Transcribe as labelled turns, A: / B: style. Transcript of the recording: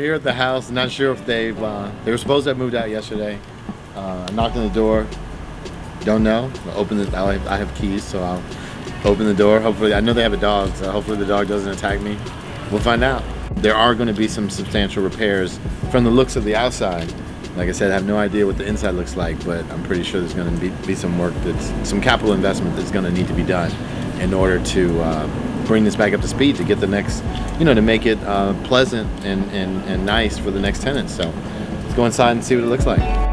A: here at the house. Not sure if they were supposed to have moved out yesterday. Knocked on the door. Don't know. I'll open it. I have keys, so I'll open the door. Hopefully, I know they have a dog, so hopefully the dog doesn't attack me. We'll find out. There are going to be some substantial repairs from the looks of the outside. Like I said, I have no idea what the inside looks like, but I'm pretty sure there's going to be some work some capital investment that's going to need to be done in order to bring this back up to speed to get the next, to make it pleasant and nice for the next tenants. So let's go inside and see what it looks like.